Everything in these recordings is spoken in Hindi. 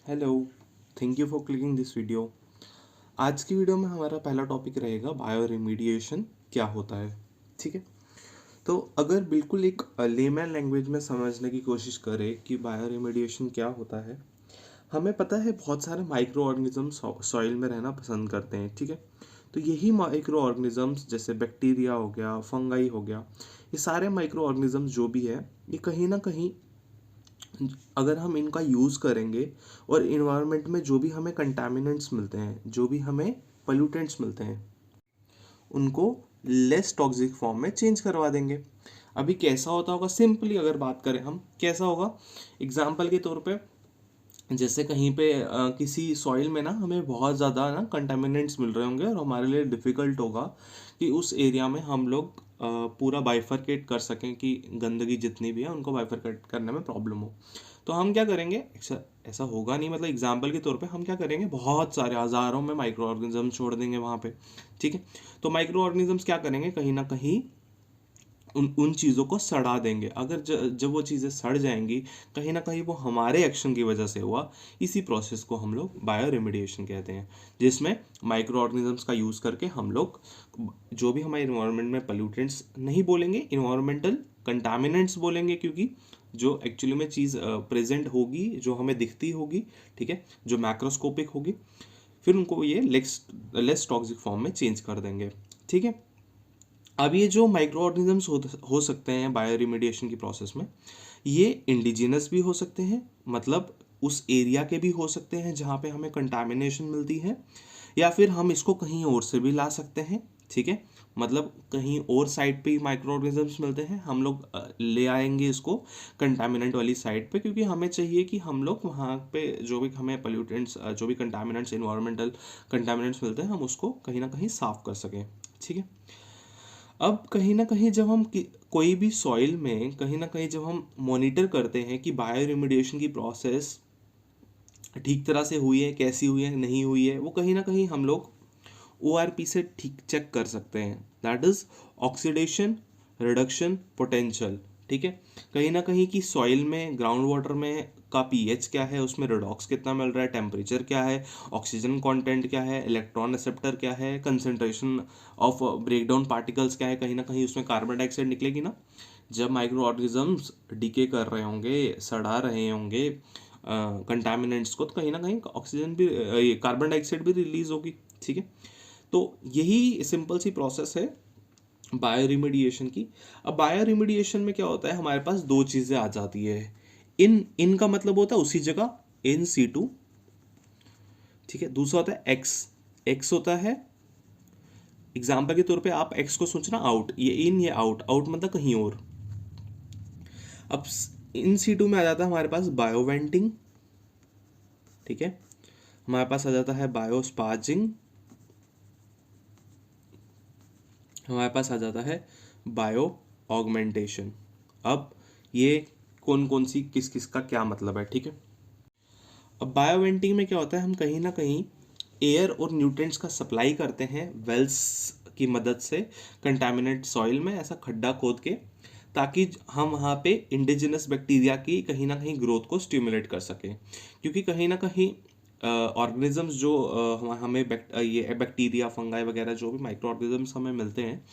Hello, thank you for clicking this video. आज की वीडियो में हमारा पहला टॉपिक रहेगा बायो रिमीडिएशन क्या होता है। ठीक है, तो अगर बिल्कुल एक लेमैन लैंग्वेज में समझने की कोशिश करें कि बायो रिमीडिएशन क्या होता है। हमें पता है बहुत सारे माइक्रो ऑर्गेनिजम्स सॉइल में रहना पसंद करते हैं। ठीक है, तो यही माइक्रो ऑर्गेनिजम्स जैसे बैक्टीरिया हो गया, फंगाई हो गया, ये सारे माइक्रो ऑर्गेनिजम्स जो भी है, ये कहीं ना कहीं अगर हम इनका यूज़ करेंगे और इन्वायरमेंट में जो भी हमें कंटामिनेंट्स मिलते हैं, जो भी हमें पोल्यूटेंट्स मिलते हैं, उनको लेस टॉक्सिक फॉर्म में चेंज करवा देंगे। अभी कैसा होता होगा, सिंपली अगर बात करें हम, कैसा होगा, एग्जाम्पल के तौर पे जैसे कहीं पे किसी सॉइल में ना हमें बहुत ज़्यादा ना कंटामिनेंट्स मिल रहे होंगे और हमारे लिए डिफ़िकल्ट होगा कि उस एरिया में हम लोग पूरा बाइफरकेट कर सकें कि गंदगी जितनी भी है उनको बाइफरकेट करने में प्रॉब्लम हो। तो हम क्या करेंगे, ऐसा ऐसा होगा नहीं, मतलब एग्जाम्पल के तौर पे हम क्या करेंगे, बहुत सारे हज़ारों में माइक्रो ऑर्गेनिज्म छोड़ देंगे वहाँ पे। ठीक है, तो माइक्रो ऑर्गेनिजम्स क्या करेंगे, कहीं ना कहीं उन उन चीज़ों को सड़ा देंगे। अगर जब वो चीज़ें सड़ जाएंगी, कहीं ना कहीं वो हमारे एक्शन की वजह से हुआ। इसी प्रोसेस को हम लोग बायो रेमिडिएशन कहते हैं, जिसमें माइक्रो ऑर्गेनिजम्स का यूज़ करके हम लोग जो भी हमारे इन्वायरमेंट में पोल्यूटेंट्स नहीं बोलेंगे, इन्वायरमेंटल कंटामिनेंट्स बोलेंगे, क्योंकि जो एक्चुअली में चीज़ प्रेजेंट होगी, जो हमें दिखती होगी, ठीक है, जो मैक्रोस्कोपिक होगी, फिर उनको ये लेस टॉक्सिक फॉर्म में चेंज कर देंगे। ठीक है, अब ये जो माइक्रो ऑर्गेनिजम्स हो सकते हैं बायो रिमेडिएशन की प्रोसेस में, ये इंडिजिनस भी हो सकते हैं, मतलब उस एरिया के भी हो सकते हैं जहाँ पे हमें कंटामिनेशन मिलती है, या फिर हम इसको कहीं और से भी ला सकते हैं। ठीक है, मतलब कहीं और साइड पे माइक्रो ऑर्गेनिजम्स मिलते हैं, हम लोग ले आएंगे इसको कंटामिनेंट वाली साइड पे, क्योंकि हमें चाहिए कि हम लोग वहाँ पे जो भी हमें पोल्यूटेंट्स, जो भी कंटामिनेंट्स, इन्वायरमेंटल कंटामिनेंट्स मिलते हैं, हम उसको कहीं ना कहीं साफ कर सकें। ठीक है, अब कहीं ना कहीं जब हम कोई भी सॉइल में कहीं ना कहीं जब हम मॉनिटर करते हैं कि बायो रिमेडिएशन की प्रोसेस ठीक तरह से हुई है, कैसी हुई है, नहीं हुई है, वो कहीं ना कहीं हम लोग ORP से ठीक चेक कर सकते हैं। That is oxidation reduction potential. ठीक है, कहीं ना कहीं की सॉइल में, ग्राउंड वाटर में का पीएच क्या है, उसमें रिडॉक्स कितना मिल रहा है, टेम्परेचर क्या है, ऑक्सीजन कंटेंट क्या है, इलेक्ट्रॉन एक्सेप्टर क्या है, कंसंट्रेशन ऑफ ब्रेकडाउन पार्टिकल्स क्या है, कहीं ना कहीं उसमें कार्बन डाइऑक्साइड निकलेगी ना। जब माइक्रो ऑर्गेनिजम्स डीके कर रहे होंगे, सड़ा रहे होंगे कंटामिनेंट्स को, तो कहीं ना कहीं ऑक्सीजन भी, ये कार्बन डाइऑक्साइड भी रिलीज होगी। ठीक है, तो यही सिंपल सी प्रोसेस है बायो रिमेडिएशन की। अब बायो रिमेडिएशन में क्या होता है, हमारे पास दो चीज़ें आ जाती है। इन का मतलब होता है उसी जगह, इन C2। ठीक है, दूसरा होता है एक्स। एक्स होता है, एग्जाम्पल के तौर पे आप एक्स को सोचना आउट, ये इन, ये आउट, आउट मतलब कहीं और। अब इन C2 में आ जाता है हमारे पास बायोवेंटिंग। ठीक है, हमारे पास आ जाता है बायोस्पाजिंग, हमारे पास आ जाता है बायो ऑगमेंटेशन। अब ये कौन कौन सी, किस किस का क्या मतलब है। ठीक है, अब बायोवेंटिंग में क्या होता है, हम कहीं ना कहीं एयर और न्यूट्रिएंट्स का सप्लाई करते हैं वेल्स की मदद से कंटामिनेट सॉइल में, ऐसा खड्डा खोद के, ताकि हम वहाँ पे इंडिजिनस बैक्टीरिया की कहीं ना कहीं ग्रोथ को स्टिमुलेट कर सकें। क्योंकि कहीं ना कहीं ऑर्गेनिजम्स जो हमें ये बैक्टीरिया, फंगाई वगैरह जो भी माइक्रो ऑर्गेनिजम्स हमें मिलते हैं,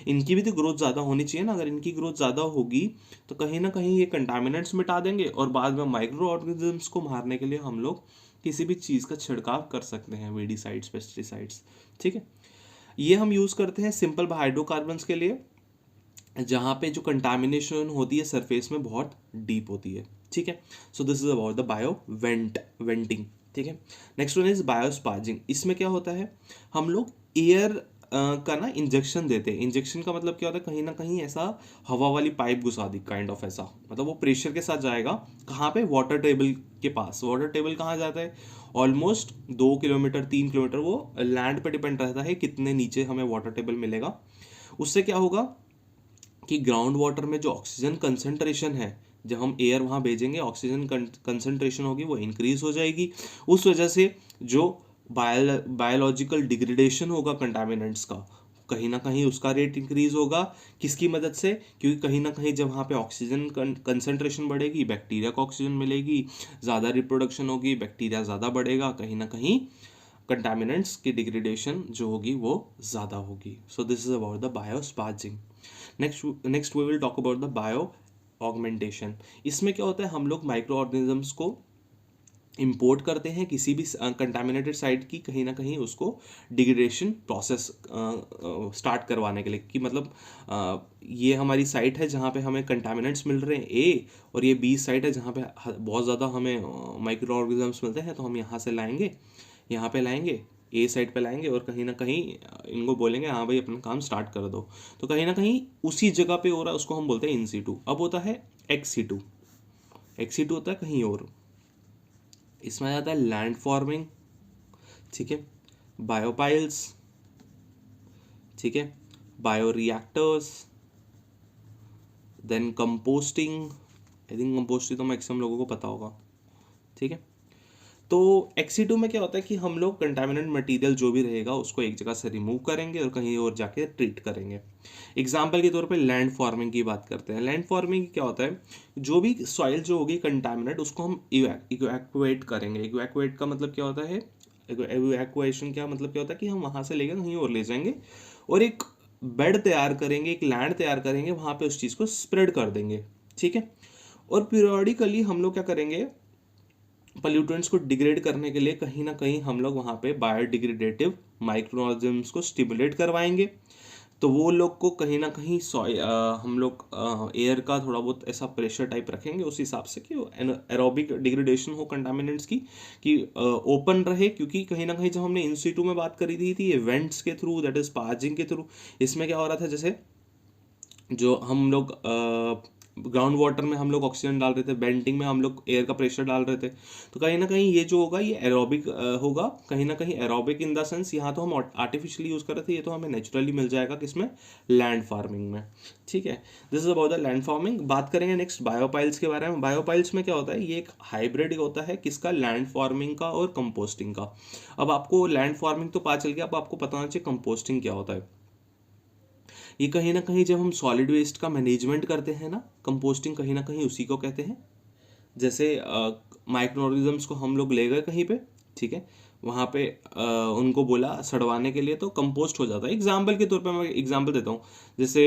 इनकी भी तो ग्रोथ ज़्यादा होनी चाहिए ना। अगर इनकी ग्रोथ ज़्यादा होगी तो कहीं ना कहीं ये कंटामिनेंट्स मिटा देंगे, और बाद में माइक्रो ऑर्गेनिजम्स को मारने के लिए हम लोग किसी भी चीज़ का छिड़काव कर सकते हैं, वीडीसाइड्स, पेस्टिसाइड्स। ठीक है, ये हम यूज़ करते हैं सिंपल हाइड्रोकार्बन्स के लिए, जहाँ पे जो कंटामिनेशन होती है सरफेस में बहुत डीप होती है। ठीक है, so this is about the venting. ठीक है, नेक्स्ट वन इज बायोस्पाजिंग। इसमें क्या होता है, हम लोग एयर का ना इंजेक्शन देते हैं। इंजेक्शन का मतलब क्या होता है, कहीं ना कहीं ऐसा हवा वाली पाइप घुसा दी, काइंड ऑफ ऐसा, मतलब वो प्रेशर के साथ जाएगा कहाँ पे, वाटर टेबल के पास। वाटर टेबल कहाँ जाता है, ऑलमोस्ट 2 किलोमीटर 3 किलोमीटर, वो लैंड पे डिपेंड रहता है कितने नीचे हमें वाटर टेबल मिलेगा। उससे क्या होगा कि ग्राउंड वाटर में जो ऑक्सीजन कंसंट्रेशन है, जब हम एयर वहाँ भेजेंगे, ऑक्सीजन कंसंट्रेशन होगी, वो इंक्रीज हो जाएगी। उस वजह से जो बायोलॉजिकल डिग्रेडेशन होगा कंटामिनेंट्स का, कहीं ना कहीं उसका रेट इंक्रीज होगा। किसकी मदद से? क्योंकि कहीं ना कहीं जब वहाँ पे ऑक्सीजन कंसंट्रेशन बढ़ेगी, बैक्टीरिया को ऑक्सीजन मिलेगी, ज़्यादा रिप्रोडक्शन होगी, बैक्टीरिया ज़्यादा बढ़ेगा, कहीं ना कहीं कंटामिनेंट्स की डिग्रेडेशन जो होगी वो ज़्यादा होगी। So this is about the biosparging. Next we will talk about the bio augmentation. इसमें क्या होता है, हम लोग माइक्रो ऑर्गेनिजम्स को इंपोर्ट करते हैं किसी भी कंटामिनेटेड साइट की, कहीं ना कहीं उसको डिग्रेडेशन प्रोसेस स्टार्ट करवाने के लिए, कि मतलब ये हमारी साइट है जहाँ पे हमें कंटामिनेंट्स मिल रहे हैं ए, और ये बी साइट है जहाँ पे बहुत ज़्यादा हमें माइक्रो ऑर्गेनिजम्स मिलते हैं, तो हम यहाँ से लाएंगे, यहाँ पे लाएंगे, ए साइड पे लाएंगे, और कहीं ना कहीं इनको बोलेंगे हाँ भाई अपना काम स्टार्ट कर दो। तो कहीं ना कहीं उसी जगह पे हो रहा है, उसको हम बोलते हैं इन सीटू। अब होता है एक्स सीटू। एक्स सीटू होता है कहीं और, इसमें आ जाता है लैंड फॉर्मिंग, ठीक है, बायोपाइल्स, ठीक है, bio reactors, then composting. I think composting तो मैक्सिमम लोगों को पता होगा, ठीक है। तो एक्सी2 में क्या होता है कि हम लोग कंटामिनेंट मटेरियल जो भी रहेगा उसको एक जगह से रिमूव करेंगे और कहीं और जाके ट्रीट करेंगे। एग्जाम्पल के तौर पे लैंड फार्मिंग की बात करते हैं। लैंड फार्मिंग क्या होता है, जो भी सॉइल जो होगी कंटामिनेट उसको हम इवैक्यूएट करेंगे। इवैक्यूएट का मतलब क्या होता है, इवैक्यूएशन क्या मतलब क्या होता है कि हम वहाँ से लेकर कहीं और ले जाएंगे और एक बेड तैयार करेंगे, एक लैंड तैयार करेंगे, वहाँ पे उस चीज़ को स्प्रेड कर देंगे, ठीक है। और पीरियोडिकली हम लोग क्या करेंगे, पॉल्यूटेंट्स को डिग्रेड करने के लिए कहीं ना कहीं हम लोग वहाँ पे बायोडिग्रेडेटिव माइक्रो ऑर्गेनिजम्स को स्टिमुलेट करवाएंगे। तो वो लोग को कहीं ना कहीं हम लोग एयर का थोड़ा बहुत ऐसा प्रेशर टाइप रखेंगे उस हिसाब से कि एरोबिक डिग्रेडेशन हो कंटामिनेंट्स की, कि ओपन रहे। क्योंकि कहीं ना कहीं जब हमने इन सीटू में बात करी थी इवेंट्स के थ्रू, दैट इज स्पार्जिंग के थ्रू, इसमें क्या हो रहा था, जैसे जो हम लोग ग्राउंड वाटर में हम लोग ऑक्सीजन डाल रहे थे, बेंटिंग में हम लोग एयर का प्रेशर डाल रहे थे, तो कहीं ना कहीं ये जो होगा ये एरोबिक होगा। कहीं ना कहीं एरोबिक इन द सेंस, यहाँ तो हम आर्टिफिशियली यूज़ कर रहे थे, ये तो हमें नेचुरली मिल जाएगा किसमें, लैंड फार्मिंग में, ठीक है। This is about the land farming. बात करेंगे नेक्स्ट बायोपाइल्स के बारे में। बायोपाइल्स में क्या होता है, ये एक हाइब्रिड होता है किसका, लैंड फार्मिंग का और कंपोस्टिंग का। अब आपको लैंड फार्मिंग तो पता चल गया, अब आपको पता होना चाहिए कंपोस्टिंग क्या होता है। ये कहीं ना कहीं जब हम सॉलिड वेस्ट का मैनेजमेंट करते हैं ना, कंपोस्टिंग कहीं ना कहीं उसी को कहते हैं। जैसे माइक्रो ऑर्गेनिजम्स को हम लोग ले गए कहीं पे, ठीक है, वहाँ पे उनको बोला सड़वाने के लिए, तो कंपोस्ट हो जाता है। एग्जाम्पल के तौर पे मैं एग्जाम्पल देता हूँ, जैसे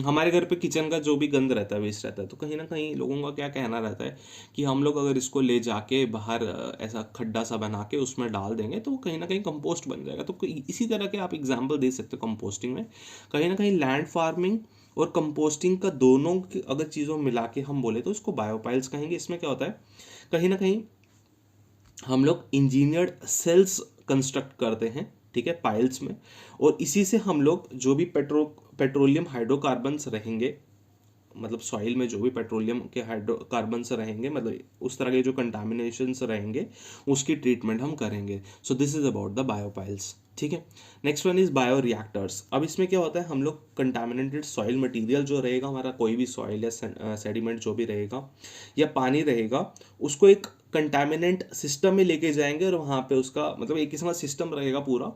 हमारे घर पे किचन का जो भी गंद रहता है, वेस्ट रहता है, तो कहीं ना कहीं लोगों का क्या कहना रहता है कि हम लोग अगर इसको ले जाके बाहर ऐसा खड्डा सा बना के उसमें डाल देंगे तो कहीं ना कहीं कंपोस्ट बन जाएगा। तो इसी तरह के आप एग्जाम्पल दे सकते हो कंपोस्टिंग में। कहीं ना कहीं लैंड फार्मिंग और कंपोस्टिंग का दोनों अगर चीज़ों में मिला के हम बोले तो इसको बायोपाइल्स कहेंगे। इसमें क्या होता है, कहीं ना कहीं हम लोग इंजीनियर्ड सेल्स कंस्ट्रक्ट करते हैं, ठीक है, पाइल्स में, और इसी से हम लोग जो भी पेट्रोलियम हाइड्रोकार्बन्स रहेंगे, मतलब सॉइल में जो भी पेट्रोलियम के हाइड्रोकार्बन्स रहेंगे, मतलब उस तरह के जो कंटामिनेशंस रहेंगे उसकी ट्रीटमेंट हम करेंगे। So this is about the biopiles, ठीक है। Next one is bio reactors. अब इसमें क्या होता है, हम लोग कंटामिनेटेड सॉइल मटेरियल जो रहेगा हमारा, कोई भी सॉइल या सेडिमेंट जो भी रहेगा या पानी रहेगा, उसको एक कंटामिनेंट सिस्टम में लेके जाएंगे और वहाँ पे उसका मतलब एक किस्म का सिस्टम रहेगा पूरा।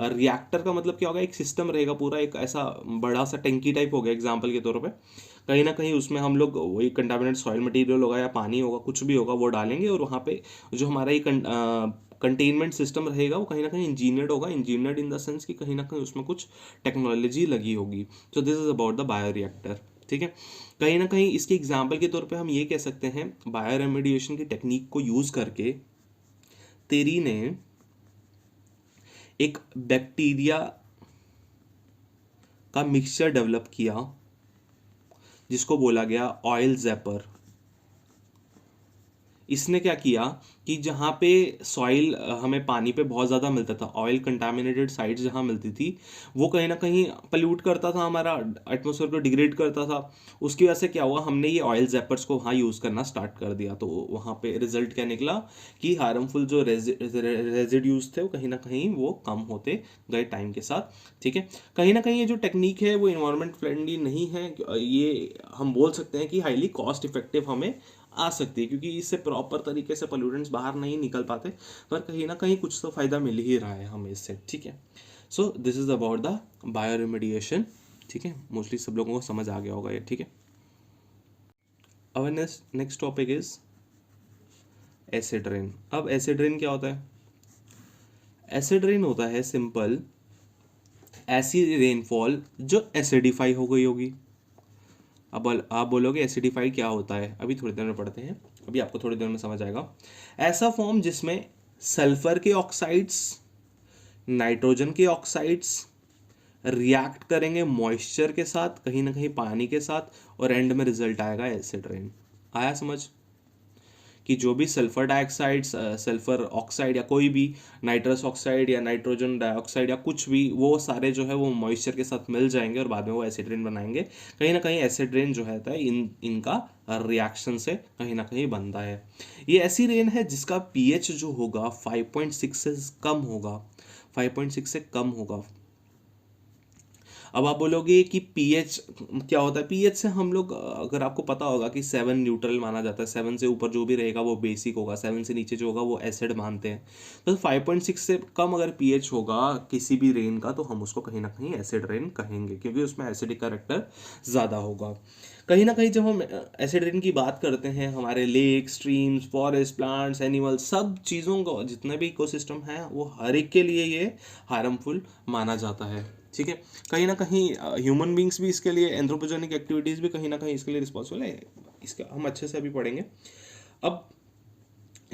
रिएक्टर का मतलब क्या होगा, एक सिस्टम रहेगा पूरा, एक ऐसा बड़ा सा टंकी टाइप हो गया एग्जाम्पल के तौर पे। कहीं ना कहीं उसमें हम लोग वही कंटामिनेट सॉइल मटेरियल होगा या पानी होगा, कुछ भी होगा, वो डालेंगे और वहाँ पे जो हमारा ये कंटेनमेंट सिस्टम रहेगा वो कहीं ना कहीं इंजीनियर्ड होगा। इंजीनियर्ड इन द सेंस कि कहीं ना कहीं उसमें कुछ टेक्नोलॉजी लगी होगी। So this is about the bio reactor, ठीक है। कहीं ना कहीं इसके एग्जाम्पल के तौर पे हम ये कह सकते हैं, बायो रेमेडिएशन की टेक्निक को यूज़ करके तेरी ने एक बैक्टीरिया का मिक्सचर डेवलप किया जिसको बोला गया ऑयल जैपर। इसने क्या किया कि जहाँ पे सॉइल हमें पानी पे बहुत ज़्यादा मिलता था, ऑयल कंटामिनेटेड साइट्स जहाँ मिलती थी, वो कहीं ना कहीं पल्यूट करता था, हमारा एटमॉस्फेयर को डिग्रेड करता था। उसकी वजह से क्या हुआ, हमने ये ऑयल जैपर्स को वहाँ यूज़ करना स्टार्ट कर दिया। तो वहाँ पे रिजल्ट क्या निकला कि हार्मफुल जो रेजिड्यूज थे वो कहीं ना कहीं वो कम होते गए टाइम के साथ, ठीक है। कहीं ना कहीं ये जो टेक्निक है वो इन्वायरमेंट फ्रेंडली नहीं है, ये हम बोल सकते हैं कि हाईली कॉस्ट इफेक्टिव हमें आ सकती है, क्योंकि इससे प्रॉपर तरीके से पोल्यूटेंट्स बाहर नहीं निकल पाते, पर कहीं ना कहीं कुछ तो फायदा मिल ही रहा है हमें इससे, ठीक है। So this is about the bioremediation, ठीक है, मोस्टली सब लोगों को समझ आ गया होगा ये, ठीक है। अब next topic is acid rain. अब एसिड रेन क्या होता है? एसिड रेन होता है सिंपल ऐसी रेनफॉल जो एसिडिफाई हो गई होगी। अब आप बोलोगे एसिडिफाई क्या होता है, अभी थोड़ी देर में पढ़ते हैं, अभी आपको थोड़ी देर में समझ आएगा। ऐसा फॉर्म जिसमें सल्फर के ऑक्साइड्स, नाइट्रोजन के ऑक्साइड्स रिएक्ट करेंगे मॉइस्चर के साथ, कहीं ना कहीं पानी के साथ, और एंड में रिजल्ट आएगा एसिड रेन। आया समझ? कि जो भी सल्फर डाइऑक्साइड, सल्फर ऑक्साइड या कोई भी नाइट्रस ऑक्साइड या नाइट्रोजन डाइऑक्साइड या कुछ भी, वो सारे जो है वो मॉइस्चर के साथ मिल जाएंगे और बाद में वो एसिड रेन बनाएंगे। कहीं ना कहीं एसिड रेन जो है इनका रिएक्शन से कहीं ना कहीं बनता है। ये ऐसी रेन है जिसका पीएच जो होगा 5.6 से कम होगा, 5.6 से कम होगा। अब आप बोलोगे कि पीएच क्या होता है? पीएच से हम लोग, अगर आपको पता होगा कि 7 न्यूट्रल माना जाता है, 7 से ऊपर जो भी रहेगा वो बेसिक होगा, 7 से नीचे जो होगा वो एसिड मानते हैं। तो 5.6 से कम अगर पीएच होगा किसी भी रेन का तो हम उसको कहीं ना कहीं एसिड रेन कहेंगे, क्योंकि उसमें एसिडिक कैरेक्टर ज़्यादा होगा। कहीं ना कहीं जब हम एसिड रेन की बात करते हैं, हमारे lake, streams, forest, plants, animals, सब चीज़ों को, जितने भी इकोसिस्टम है वो हर एक के लिए ये हार्मफुल माना जाता है, ठीक है। कहीं ना कहीं ह्यूमन बींग्स भी इसके लिए, एंथ्रोपोजेनिक एक्टिविटीज़ भी कहीं ना कहीं इसके लिए रिस्पॉन्सिबल है। इसका हम अच्छे से अभी पढ़ेंगे। अब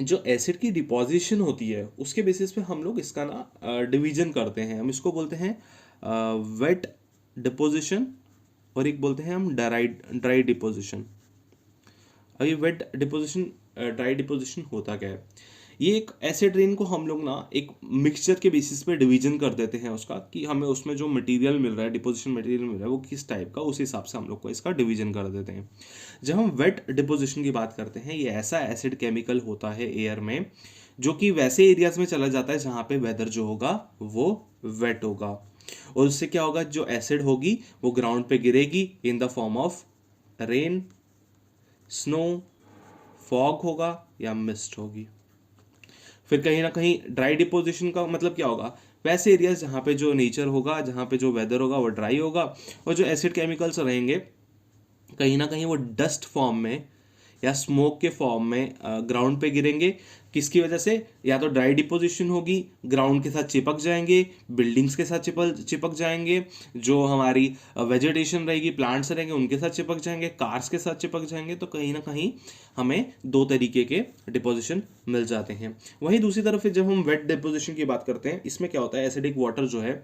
जो एसिड की डिपोजिशन होती है उसके बेसिस पे हम लोग इसका ना डिवीजन करते हैं। हम इसको बोलते हैं वेट डिपोजिशन, और एक बोलते हैं हम ड्राई डिपोजिशन। अभी वेट डिपोजिशन, ड्राई डिपोजिशन होता क्या है? ये एक एसिड रेन को हम लोग ना एक मिक्सचर के बेसिस पे डिवीजन कर देते हैं उसका, कि हमें उसमें जो मटेरियल मिल रहा है, डिपोजिशन मटेरियल मिल रहा है वो किस टाइप का, उस हिसाब से हम लोग को इसका डिवीजन कर देते हैं। जब हम वेट डिपोजिशन की बात करते हैं, ये ऐसा एसिड केमिकल होता है एयर में जो कि वैसे एरियाज में चला जाता है जहाँ पे वेदर जो होगा वो वेट होगा, और उससे क्या होगा, जो एसिड होगी वो ग्राउंड पे गिरेगी in the form of rain, snow, fog होगा या मिस्ट होगी। फिर कहीं ना कहीं ड्राई डिपोजिशन का मतलब क्या होगा? वैसे एरियाज जहाँ पे जो नेचर होगा, जहाँ पे जो वेदर होगा वो ड्राई होगा, और जो एसिड केमिकल्स रहेंगे कहीं ना कहीं वो डस्ट फॉर्म में या स्मोक के फॉर्म में ग्राउंड पे गिरेंगे। किसकी वजह से? या तो ड्राई डिपोजिशन होगी, ग्राउंड के साथ चिपक जाएंगे, बिल्डिंग्स के साथ चिपक जाएंगे, जो हमारी वेजिटेशन रहेगी, प्लांट्स रहेंगे उनके साथ चिपक जाएंगे, कार्स के साथ चिपक जाएंगे। तो कहीं ना कहीं हमें दो तरीके के डिपोजिशन मिल जाते हैं। वहीं दूसरी तरफ जब हम वेट डिपोजिशन की बात करते हैं, इसमें क्या होता है, एसिडिक वाटर जो है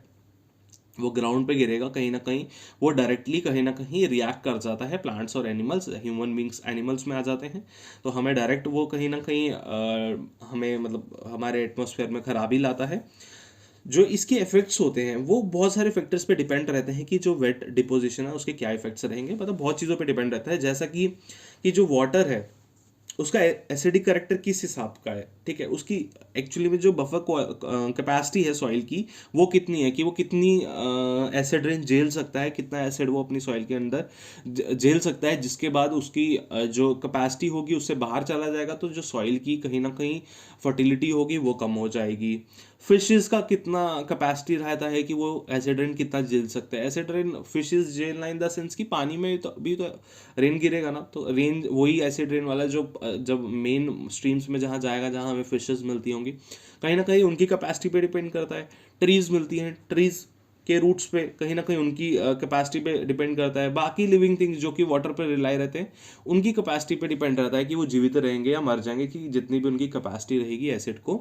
वो ग्राउंड पे गिरेगा, कहीं ना कहीं वो डायरेक्टली कहीं ना कहीं रिएक्ट कर जाता है प्लांट्स और एनिमल्स, ह्यूमन बींग्स एनिमल्स में आ जाते हैं। तो हमें डायरेक्ट वो कहीं ना कहीं हमें मतलब हमारे एटमॉस्फेयर में खराबी लाता है। जो इसके इफेक्ट्स होते हैं वो बहुत सारे फैक्टर्स पे डिपेंड रहते हैं कि जो वेट डिपोजिशन है उसके क्या इफेक्ट्स रहेंगे, मतलब बहुत चीज़ों पे डिपेंड रहता है। जैसा कि जो वाटर है उसका एसिडिक करेक्टर किस हिसाब का है, ठीक है, उसकी एक्चुअली में जो बफर कैपेसिटी है सॉइल की वो कितनी है, कि वो कितनी एसिड रेन झेल सकता है, कितना एसिड वो अपनी सॉइल के अंदर झेल सकता है, जिसके बाद उसकी जो कैपेसिटी होगी उससे बाहर चला जाएगा, तो जो सॉइल की कहीं ना कहीं फर्टिलिटी होगी वो कम हो जाएगी। फिशेस का कितना कैपेसिटी रहता है कि वो एसिड रेन कितना झेल सकते हैं। एसिड रेन फिशेस झेलना इन द सेंस कि पानी में तो भी तो रेन गिरेगा ना, तो रेन वही एसिड रेन वाला जो जब मेन स्ट्रीम्स में जहाँ जाएगा जहाँ हमें फिशेस मिलती होंगी, कहीं ना कहीं उनकी कैपेसिटी पे डिपेंड करता है। ट्रीज मिलती हैं, ट्रीज के रूट्स पे कहीं ना कहीं उनकी कैपेसिटी पे डिपेंड करता है। बाकी लिविंग थिंग्स जो कि वाटर पे रिलाई रहते हैं उनकी कैपेसिटी पे डिपेंड रहता है कि वो जीवित रहेंगे या मर जाएंगे, कि जितनी भी उनकी कैपेसिटी रहेगी एसिड को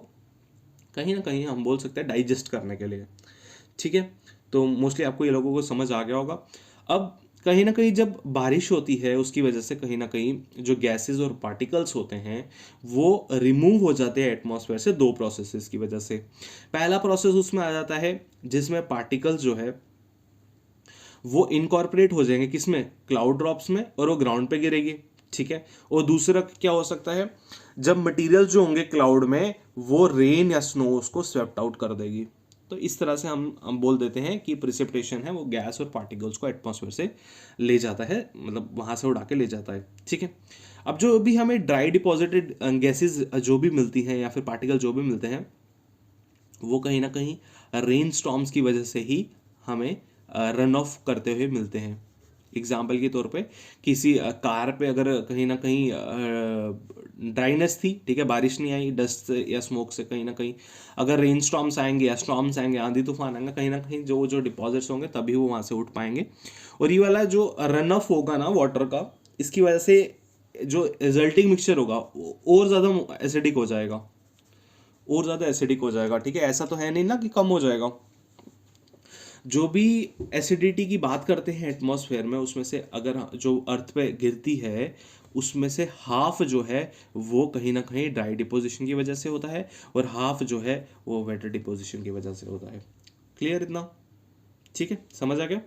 कहीं ना कहीं हम बोल सकते हैं डाइजेस्ट करने के लिए, ठीक है। तो मोस्टली आपको ये लोगों को समझ आ गया होगा। अब कहीं ना कहीं जब बारिश होती है उसकी वजह से कहीं ना कहीं जो गैसेस और पार्टिकल्स होते हैं वो रिमूव हो जाते हैं एटमॉस्फेयर से, दो प्रोसेसेस की वजह से। पहला प्रोसेस उसमें आ जाता है जिसमें पार्टिकल्स जो है वो इनकॉर्पोरेट हो जाएंगे, किसमें? क्लाउड ड्रॉप्स में, और वो ग्राउंड पे गिरेगी, ठीक है। और दूसरा क्या हो सकता है, जब मटेरियल जो होंगे क्लाउड में वो रेन या स्नो उसको स्वेप्ट आउट कर देगी। तो इस तरह से हम बोल देते हैं कि प्रिसिपिटेशन है वो गैस और पार्टिकल्स को एटमॉस्फेयर से ले जाता है, मतलब वहां से उड़ा के ले जाता है, ठीक है। अब जो भी हमें ड्राई डिपॉजिटेड गैसेस जो भी मिलती हैं या फिर पार्टिकल जो भी मिलते हैं वो कहीं ना कहीं रेन स्टॉर्म्स की वजह से ही हमें रन ऑफ करते हुए मिलते हैं। एग्जाम्पल के तौर पे किसी कार पे अगर कहीं ना कहीं ड्राइनेस थी, ठीक है, बारिश नहीं आई, डस्ट या स्मोक से कहीं ना कहीं अगर रेन स्टॉर्म्स आएंगे या स्टॉर्म्स आएंगे, आंधी तूफान आएंगे, कहीं ना कहीं जो जो डिपॉजिट्स होंगे तभी वो वहाँ से उठ पाएंगे। और ये वाला जो रन ऑफ होगा ना वाटर का, इसकी वजह से जो रिजल्टिंग मिक्सचर होगा और ज़्यादा एसिडिक हो जाएगा, और ज़्यादा एसिडिक हो जाएगा। ठीक है, ऐसा तो है नहीं ना कि कम हो जाएगा। जो भी एसिडिटी की बात करते हैं एटमॉस्फेयर में, उसमें से अगर जो अर्थ पे गिरती है उसमें से हाफ जो है वो कहीं ना कहीं ड्राई डिपोजिशन की वजह से होता है, और हाफ जो है वो वेटर डिपोजिशन की वजह से होता है। क्लियर इतना? ठीक है, समझ आ गया।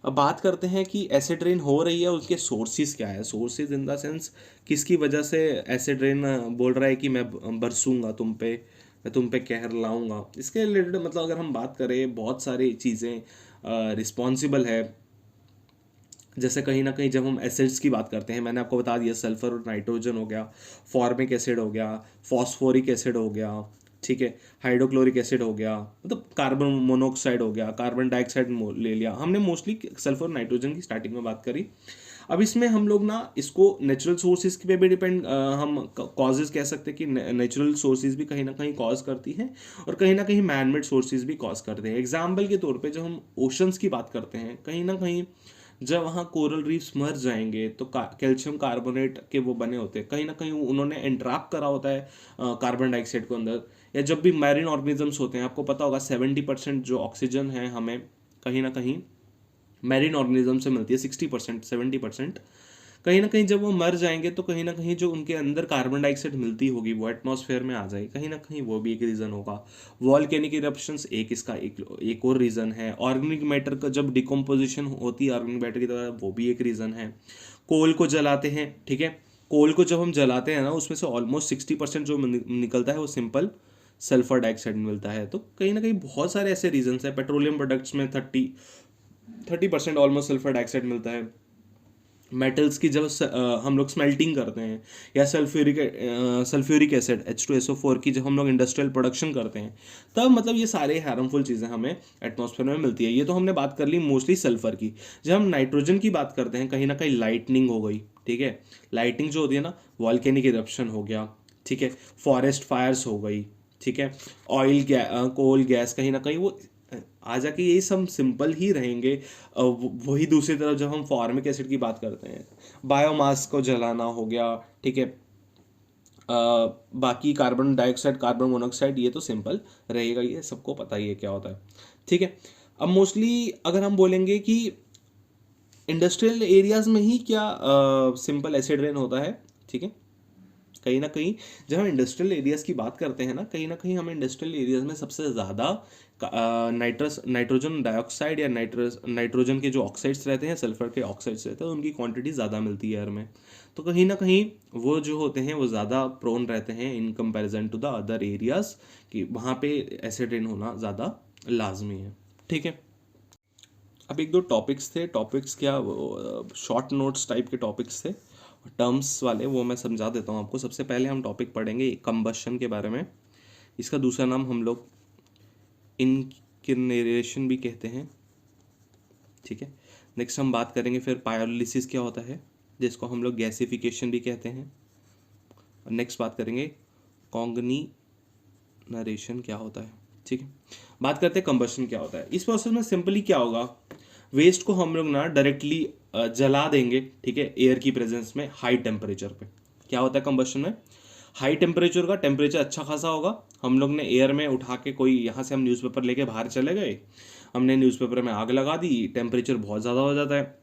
अब बात करते हैं कि एसिड रेन हो रही है, उसके सोर्सेज क्या है। सोर्सेज इन द सेंस किसकी वजह से एसिड रेन बोल रहा है कि मैं बरसूंगा तुम पे, मैं तुम पे कहर लाऊंगा। इसके रिलेटेड मतलब अगर हम बात करें, बहुत सारी चीज़ें रिस्पॉन्सिबल है। जैसे कहीं ना कहीं जब हम एसिड्स की बात करते हैं, मैंने आपको बता दिया सल्फर और नाइट्रोजन हो गया, फॉर्मिक एसिड हो गया, फॉस्फोरिक एसिड हो गया, ठीक है, हाइड्रोक्लोरिक एसिड हो गया, मतलब कार्बन मोनोऑक्साइड हो गया, कार्बन डाइऑक्साइड ले लिया हमने। मोस्टली सल्फर और नाइट्रोजन की स्टार्टिंग में बात करी। अब इसमें हम लोग ना इसको नेचुरल सोर्सेज पे भी डिपेंड, हम कॉजेज कह सकते हैं कि नेचुरल सोर्सेज भी कहीं ना कहीं कॉज करती हैं, और कहीं ना कहीं मैनमेड सोर्सेज भी कॉज करते हैं। एग्जाम्पल के तौर पे जब हम ओशंस की बात करते हैं, कहीं ना कहीं जब वहाँ कोरल रीफ्स मर जाएंगे तो कैल्शियम कार्बोनेट के वो बने होते हैं, कहीं ना कहीं उन्होंने एंट्रैप करा होता है कार्बन डाइऑक्साइड को अंदर। या जब भी मैरिन ऑर्गेनिजम्स होते हैं, आपको पता होगा 70% जो ऑक्सीजन है हमें कहीं ना कहीं मैरिन ऑर्गेनिज्म से मिलती है, 60% 70%। कहीं ना कहीं जब वो मर जाएंगे तो कहीं ना कहीं जो उनके अंदर कार्बन डाइऑक्साइड मिलती होगी वो एटमॉस्फेयर में आ जाएगी, कहीं ना कहीं वो भी एक रीज़न होगा। वॉल्केनिक इरप्शंस एक इसका एक और रीज़न है। ऑर्गेनिक मैटर का जब डिकम्पोजिशन होती है ऑर्गेनिक मैटर की तरह, वो भी एक रीज़न है। कोल को जलाते हैं, ठीक है, कोल को जब हम जलाते हैं ना, उसमें से ऑलमोस्ट 60% जो निकलता है वो सिंपल सल्फर डाइऑक्साइड मिलता है। तो कहीं ना कहीं बहुत सारे ऐसे रीजंस है। पेट्रोलियम प्रोडक्ट्स में 30% ऑलमोस्ट सल्फर डाइऑक्साइड मिलता है। मेटल्स की जब हम लोग स्मेल्टिंग करते हैं, या सल्फ्यूरिक एसिड H2SO4 की जब हम लोग इंडस्ट्रियल प्रोडक्शन करते हैं, तब मतलब ये सारे हार्मफुल चीज़ें हमें एटमॉस्फेयर में मिलती है। ये तो हमने बात कर ली मोस्टली सल्फर की। जब हम नाइट्रोजन की बात करते हैं, कहीं ना कहीं लाइटनिंग हो गई, ठीक है, लाइटनिंग जो होती है ना, वॉल्केनिक इरप्शन हो गया, ठीक है, फॉरेस्ट फायर्स हो गई, ठीक है, कोल गैस, कहीं ना कहीं वो आ जाके यही सब सिंपल ही रहेंगे। वही दूसरी तरफ जब हम फॉर्मिक एसिड की बात करते हैं, बायोमास को जलाना हो गया, ठीक है, बाकी कार्बन डाइऑक्साइड, कार्बन मोनोऑक्साइड, ये तो सिंपल रहेगा, ये सबको पता ही है क्या होता है। ठीक है, अब मोस्टली अगर हम बोलेंगे कि इंडस्ट्रियल एरियाज में ही क्या सिंपल एसिड रेन होता है, ठीक है, कहीं ना कहीं जब हम इंडस्ट्रियल एरियाज की बात करते हैं ना, कहीं ना कहीं हमें इंडस्ट्रियल एरियाज में सबसे ज़्यादा नाइट्रोजन डाइऑक्साइड या नाइट्रोजन के जो ऑक्साइड्स रहते हैं, सल्फर के ऑक्साइड्स रहते हैं, उनकी क्वांटिटी ज़्यादा मिलती है एयर में। तो कहीं ना कहीं वो जो होते हैं वो ज़्यादा प्रोन रहते हैं in comparison to the other areas, कि वहाँ पे एसिड रेन होना ज़्यादा लाजमी है। ठीक है, अब एक दो टॉपिक्स थे, टॉपिक्स क्या, शॉर्ट नोट्स टाइप के टॉपिक्स थे, टर्म्स वाले, वो मैं समझा देता हूँ आपको। सबसे पहले हम टॉपिक पढ़ेंगे कंबशन के बारे में। इसका दूसरा नाम हम लोग इनकिनरेशन भी कहते हैं, ठीक है। नेक्स्ट हम बात करेंगे फिर पायोलिसिस क्या होता है, जिसको हम लोग गैसिफिकेशन भी कहते हैं। और नेक्स्ट बात करेंगे कॉन्गनीनरेशन क्या होता है, ठीक है। बात करते हैं कंबशन क्या होता है। इस प्रोसेस में सिंपली क्या होगा, वेस्ट को हम लोग ना डायरेक्टली जला देंगे, ठीक है, एयर की प्रेजेंस में हाई टेम्परेचर पे। क्या होता है कंबशन में, हाई टेम्परेचर का टेम्परेचर अच्छा खासा होगा। हम लोग ने एयर में उठा के, कोई यहाँ से हम न्यूज़पेपर लेके बाहर चले गए, हमने न्यूज़पेपर में आग लगा दी, टेम्परेचर बहुत ज़्यादा हो जाता है,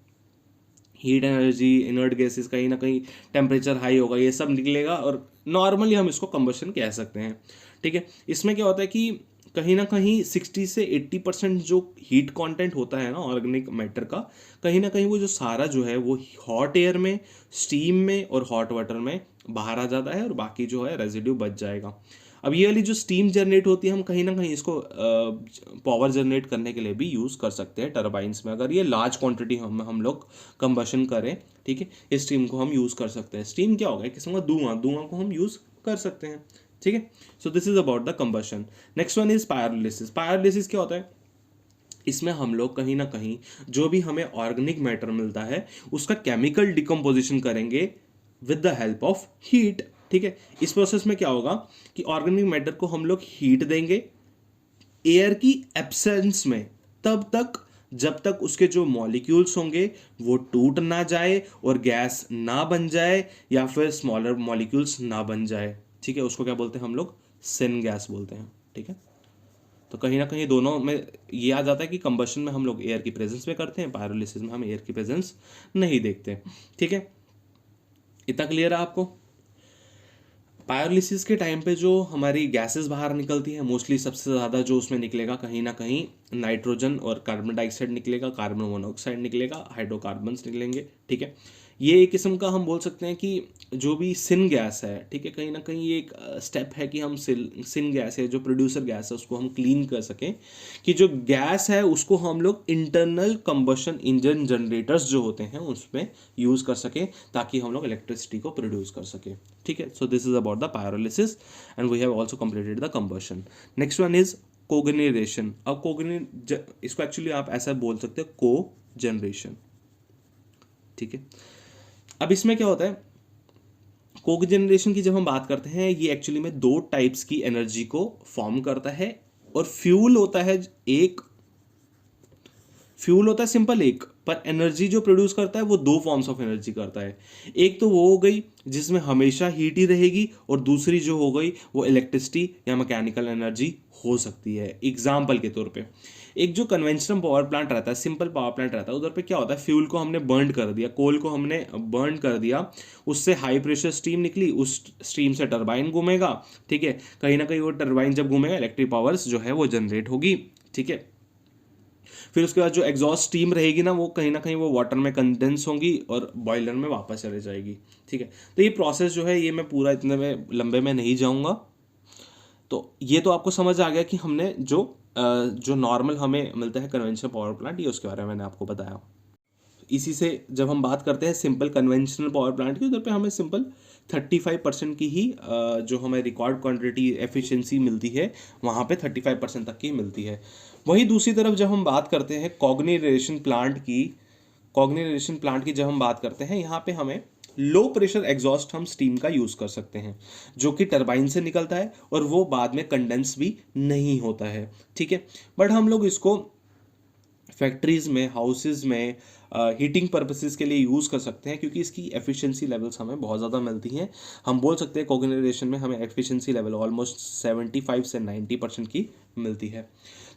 हीट एनर्जी, इनर्ट गैसेस, कहीं ना कहीं टेम्परेचर हाई होगा, ये सब निकलेगा, और नॉर्मली हम इसको कंबशन कह सकते हैं। ठीक है, इसमें क्या होता है कि कहीं ना कहीं 60 से 80% जो हीट कंटेंट होता है ना ऑर्गेनिक मैटर का, कहीं ना कहीं वो जो सारा जो है वो हॉट एयर में, स्टीम में और हॉट वाटर में बाहर आ जाता है, और बाकी जो है रेजिड्यू बच जाएगा। अब ये वाली जो स्टीम जनरेट होती है, हम कहीं ना कहीं इसको पावर जनरेट करने के लिए भी यूज़ कर सकते हैं टर्बाइंस में। अगर ये लार्ज क्वांटिटी हम लोग कंबशन करें, ठीक है, इस स्टीम को हम यूज़ कर सकते हैं। स्टीम क्या होगा, एक किस्म का धुआं, धुआं को हम यूज़ कर सकते हैं। ठीक है। So this is about the combustion. Next one is pyrolysis. Pyrolysis क्या होता है? इसमें हम लोग कहीं ना कहीं जो भी हमें ऑर्गेनिक मैटर मिलता है उसका केमिकल डिकम्पोजिशन करेंगे with the help of heat. ठीक है। इस प्रोसेस में क्या होगा कि ऑर्गेनिक मैटर को हम लोग हीट देंगे एयर की एब्सेंस में, तब तक जब तक उसके जो मॉलिक्यूल्स होंगे वो टूट ना जाए और गैस ना बन जाए या फिर स्मॉलर मॉलिक्यूल्स ना बन जाए। ठीक है। उसको क्या बोलते हैं हम लोग? सिन गैस बोलते हैं। ठीक है। तो कहीं ना कहीं दोनों में ये आ जाता है कि कंबशन में हम लोग एयर की प्रेजेंस में करते हैं, पायरोलिसिस में हम एयर की प्रेजेंस नहीं देखते। ठीक है। इतना क्लियर है आपको? पायरोलिसिस के टाइम पे जो हमारी गैसेस बाहर निकलती है, मोस्टली सबसे ज़्यादा जो उसमें निकलेगा कहीं ना कहीं नाइट्रोजन और कार्बन डाइऑक्साइड निकलेगा, कार्बन मोनोऑक्साइड निकलेगा, हाइड्रोकार्बन्स निकलेंगे। ठीक है। ये एक किस्म का हम बोल सकते हैं कि जो भी सिन गैस है, ठीक है, कहीं ना कहीं ये एक स्टेप है कि हम सिन गैस है जो प्रोड्यूसर गैस है उसको हम क्लीन कर सकें, कि जो गैस है उसको हम लोग इंटरनल कंबशन इंजन जनरेटर्स जो होते हैं उसमें यूज़ कर सकें ताकि हम लोग इलेक्ट्रिसिटी को प्रोड्यूस कर सकें। ठीक है। So this is about the pyrolysis and we have also completed the combustion. Next one is cogeneration. अब इसको एक्चुअली आप ऐसा बोल सकते हैं को जनरेशन। ठीक है। अब इसमें क्या होता है, कोजनरेशन की जब हम बात करते हैं ये एक्चुअली में दो टाइप्स की एनर्जी को फॉर्म करता है और फ्यूल होता है एक, फ्यूल होता है सिंपल एक, पर एनर्जी जो प्रोड्यूस करता है वो दो फॉर्म्स ऑफ एनर्जी करता है। एक तो वो हो गई जिसमें हमेशा हीट ही रहेगी और दूसरी जो हो गई वो इलेक्ट्रिसिटी या मैकेनिकल एनर्जी हो सकती है। एग्जाम्पल के तौर पे एक जो कन्वेंशनल पावर प्लांट रहता है, सिंपल पावर प्लांट रहता है, उधर पे क्या होता है, फ्यूल को हमने बर्न कर दिया, कोल को हमने बर्न कर दिया, उससे हाई प्रेशर स्टीम निकली, उस स्टीम से टरबाइन घूमेगा। ठीक है। कहीं ना कहीं वो टरबाइन जब घूमेगा इलेक्ट्रिक पावर्स जो है वो जनरेट होगी। ठीक है। फिर उसके बाद जो एग्जॉस्ट स्टीम रहेगी ना कहीं वो वाटर में कंडेंस होंगी और बॉयलर में वापस चले जाएगी। ठीक है। तो ये प्रोसेस जो है ये मैं पूरा इतने में लंबे में नहीं जाऊंगा। तो ये तो आपको समझ आ गया कि हमने जो नॉर्मल हमें मिलता है कन्वेंशनल पावर प्लांट, ये उसके बारे में मैंने आपको बताया। इसी से जब हम बात करते हैं सिंपल कन्वेंशनल पावर प्लांट की, उधर पे हमें सिंपल 35% की ही जो हमें रिकॉर्ड क्वांटिटी एफिशिएंसी मिलती है वहाँ पे 35% तक की मिलती है। वहीं दूसरी तरफ जब हम बात करते हैं कॉग्निरेशन प्लांट की जब हम बात करते हैं, यहाँ पे हमें लो प्रेशर एग्जॉस्ट हम स्टीम का यूज़ कर सकते हैं जो कि टरबाइन से निकलता है और वो बाद में कंडेंस भी नहीं होता है। ठीक है। बट हम लोग इसको फैक्ट्रीज में, हाउसेज में हीटिंग पर्पसेस के लिए यूज़ कर सकते हैं क्योंकि इसकी एफिशिएंसी लेवल्स हमें बहुत ज़्यादा मिलती हैं। हम बोल सकते हैं कोजेनरेशन में हमें एफिशिएंसी लेवल ऑलमोस्ट 75 से 90% की मिलती है।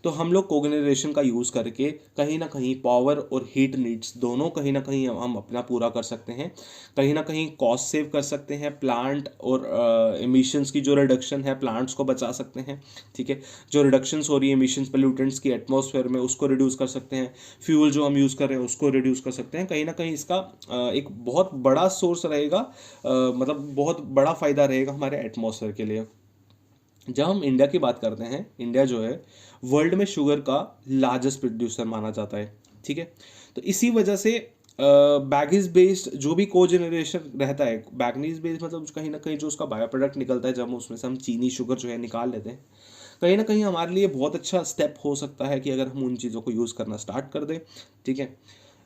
तो हम लोग कोजेनरेशन का यूज़ करके कहीं ना कहीं पावर और हीट नीड्स दोनों कहीं ना कहीं हम अपना पूरा कर सकते हैं। कहीं ना कहीं कॉस्ट सेव कर सकते हैं, प्लांट और एमिशंस की जो रिडक्शन है प्लांट्स को बचा सकते हैं। ठीक है। जो रिडक्शंस हो रही है एमिशंस पोल्यूटेंट्स की एटमॉस्फेयर में उसको रिड्यूस कर सकते हैं, फ्यूल जो हम यूज़ कर रहे हैं उसको रिड्यूस कर सकते हैं। कहीं ना कहीं इसका एक बहुत बड़ा सोर्स रहेगा, मतलब बहुत बड़ा फ़ायदा रहेगा हमारे एटमॉस्फेयर के लिए। जब हम इंडिया की बात करते हैं, इंडिया जो है वर्ल्ड में शुगर का लार्जेस्ट प्रोड्यूसर माना जाता है। ठीक है। तो इसी वजह से बैगनीज बेस्ड जो भी को जनरेशन रहता है, बैगनीज बेस्ड मतलब कहीं ना कहीं जो उसका बायो प्रोडक्ट निकलता है, जब उसमें से हम चीनी शुगर जो है निकाल लेते हैं, कहीं ना कहीं हमारे लिए बहुत अच्छा स्टेप हो सकता है कि अगर हम उन चीज़ों को यूज़ करना स्टार्ट कर दें। ठीक है।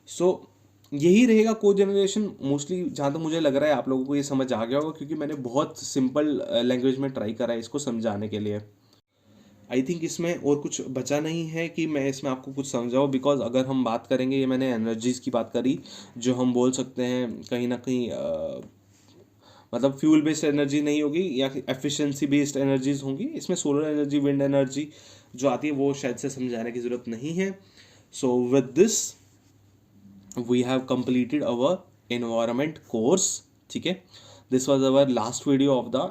सो यही रहेगा को जनरेशन मोस्टली, जहाँ तक मुझे लग रहा है आप लोगों को ये समझ आ गया होगा क्योंकि मैंने बहुत सिंपल लैंग्वेज में ट्राई करा है इसको समझाने के लिए। आई थिंक इसमें और कुछ बचा नहीं है कि मैं इसमें आपको कुछ समझाऊँ, बिकॉज अगर हम बात करेंगे, ये मैंने एनर्जीज़ की बात करी जो हम बोल सकते हैं कहीं ना कहीं मतलब फ्यूल बेस्ड एनर्जी नहीं होगी या एफिशिएंसी बेस्ड एनर्जीज होंगी। इसमें सोलर एनर्जी, विंड एनर्जी जो आती है वो शायद से समझाने की ज़रूरत नहीं है। So with this we have completed our environment course. ठीक है। this was our last video of the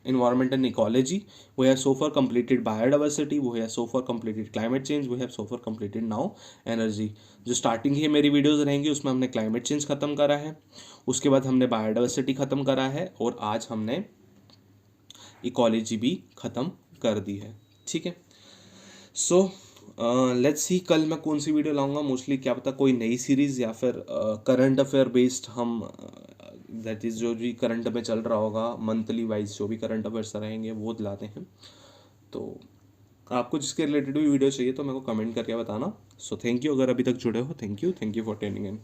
environment and ecology. We have so far completed biodiversity, we have so far completed climate change, we have so far completed now energy. जो स्टार्टिंग ही मेरी वीडियोस रहेंगी उसमें हमने क्लाइमेट चेंज खत्म करा है, उसके बाद हमने बायोडाइवर्सिटी खत्म करा है और आज हमने इकोलॉजी भी खत्म कर दी है। ठीक है। सो लेट्स सी कल मैं कौन सी वीडियो लाऊंगा। मोस्टली क्या पता कोई नई सीरीज़ या फिर करंट अफेयर बेस्ड हम दैट इज़ जो भी करंट में चल रहा होगा, मंथली वाइज जो भी करंट अफेयर्स रहेंगे वो दिलाते हैं। तो आपको जिसके रिलेटेड भी वीडियो चाहिए तो मेरे को कमेंट करके बताना। सो थैंक यू, अगर अभी तक जुड़े हो, thank you for tuning in.